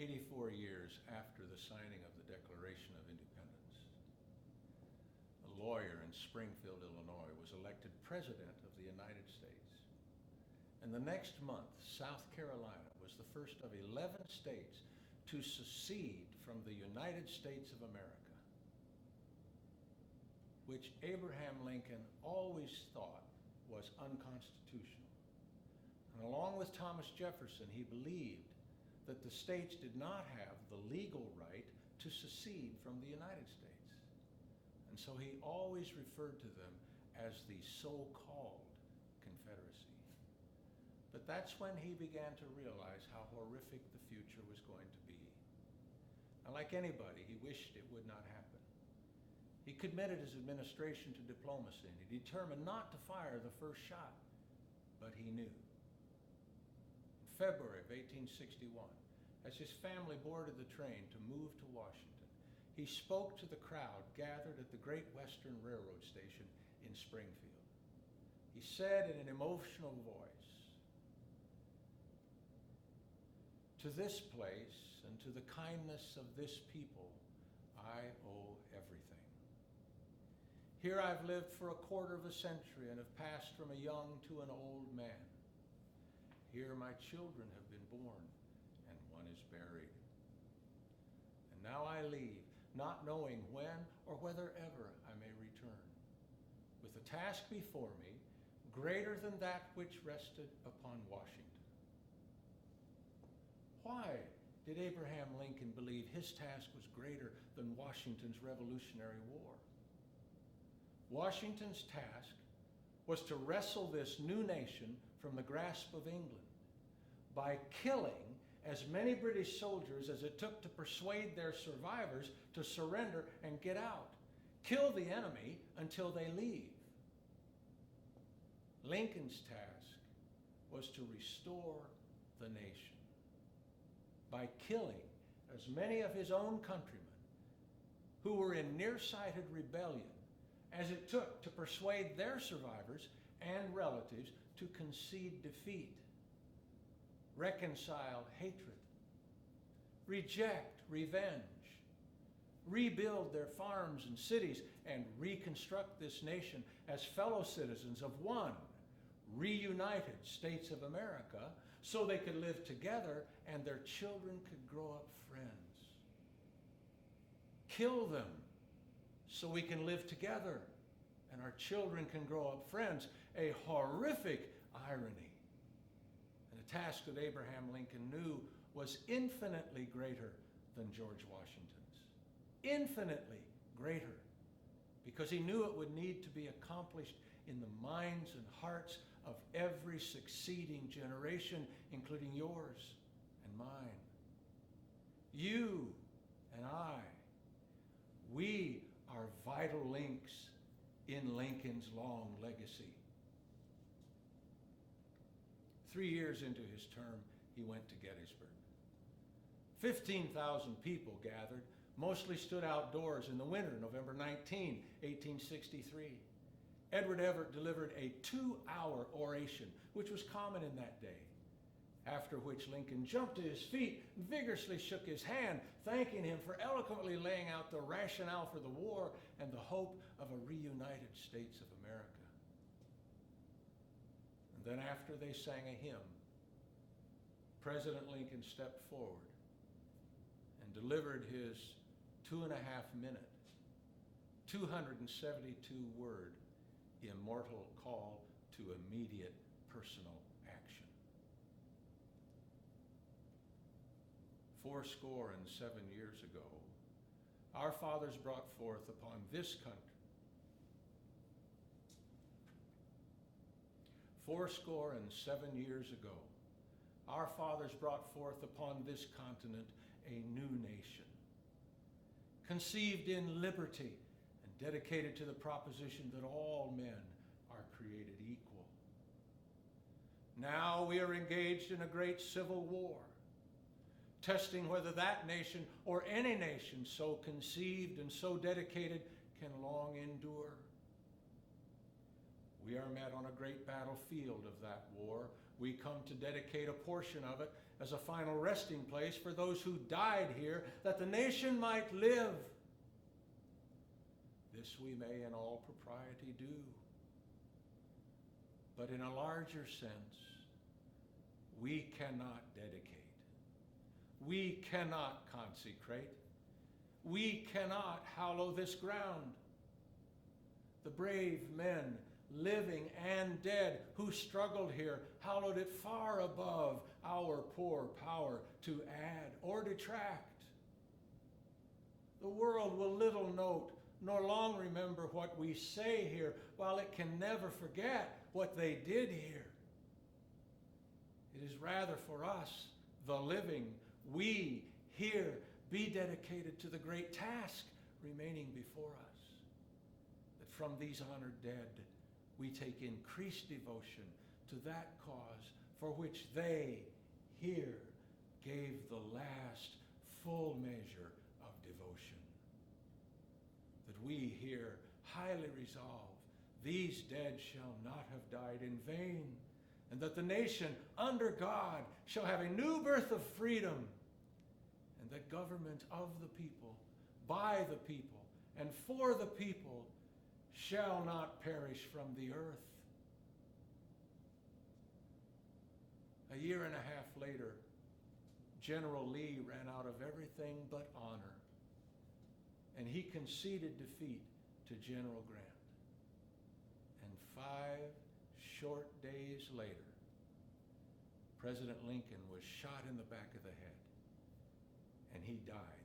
84 years after the signing of the Declaration of Independence, a lawyer in Springfield, Illinois, was elected President of the United States. And the next month, South Carolina was the first of 11 states to secede from the United States of America, which Abraham Lincoln always thought was unconstitutional. And along with Thomas Jefferson, he believed that the states did not have the legal right to secede from the United States. And so he always referred to them as the so-called Confederacy. But that's when he began to realize how horrific the future was going to be. Now, like anybody, he wished it would not happen. He committed his administration to diplomacy, and he determined not to fire the first shot, but he knew. In February of 1861, as his family boarded the train to move to Washington, he spoke to the crowd gathered at the Great Western Railroad station in Springfield. He said in an emotional voice, "To this place and to the kindness of this people, I owe everything. Here I've lived for a quarter of a century and have passed from a young to an old man. Here my children have been born and one is buried. And now I leave, not knowing when or whether ever I may return, with a task before me greater than that which rested upon Washington." Why did Abraham Lincoln believe his task was greater than Washington's Revolutionary War? Washington's task was to wrestle this new nation from the grasp of England by killing as many British soldiers as it took to persuade their survivors to surrender and get out. Kill the enemy until they leave. Lincoln's task was to restore the nation by killing as many of his own countrymen who were in nearsighted rebellion as it took to persuade their survivors and relatives to concede defeat, reconcile hatred, reject revenge, rebuild their farms and cities, and reconstruct this nation as fellow citizens of one reunited States of America so they could live together and their children could grow up friends. Kill them so we can live together and our children can grow up friends. A horrific irony. And a task that Abraham Lincoln knew was infinitely greater than George Washington's. Infinitely greater. Because he knew it would need to be accomplished in the minds and hearts of every succeeding generation, including yours and mine. You and I, we are vital links in Lincoln's long legacy. 3 years into his term, he went to Gettysburg. 15,000 people gathered, mostly stood outdoors in the winter, November 19, 1863. Edward Everett delivered a 2-hour oration, which was common in that day, after which Lincoln jumped to his feet and vigorously shook his hand, thanking him for eloquently laying out the rationale for the war and the hope of a reunited States of America. And then after they sang a hymn, President Lincoln stepped forward and delivered his 2.5-minute, 272-word immortal call to immediate personal action. 77 years ago, our fathers brought forth upon this country 77 years ago, our fathers brought forth upon this continent a new nation, conceived in liberty and dedicated to the proposition that all men are created equal. Now we are engaged in a great civil war, testing whether that nation or any nation so conceived and so dedicated can long endure. We are met on a great battlefield of that war. We come to dedicate a portion of it as a final resting place for those who died here, that the nation might live. This we may in all propriety do. But in a larger sense, we cannot dedicate. We cannot consecrate. We cannot hallow this ground. The brave men, living and dead, who struggled here, hallowed it far above our poor power to add or detract. The world will little note nor long remember what we say here, while it can never forget what they did here. It is rather for us, the living, we here be dedicated to the great task remaining before us, that from these honored dead we take increased devotion to that cause for which they here gave the last full measure of devotion. That we here highly resolve these dead shall not have died in vain, and that the nation under God shall have a new birth of freedom, and that government of the people, by the people, and for the people shall not perish from the earth. A year and a half later, General Lee ran out of everything but honor, and he conceded defeat to General Grant. And 5 short days later, President Lincoln was shot in the back of the head, and he died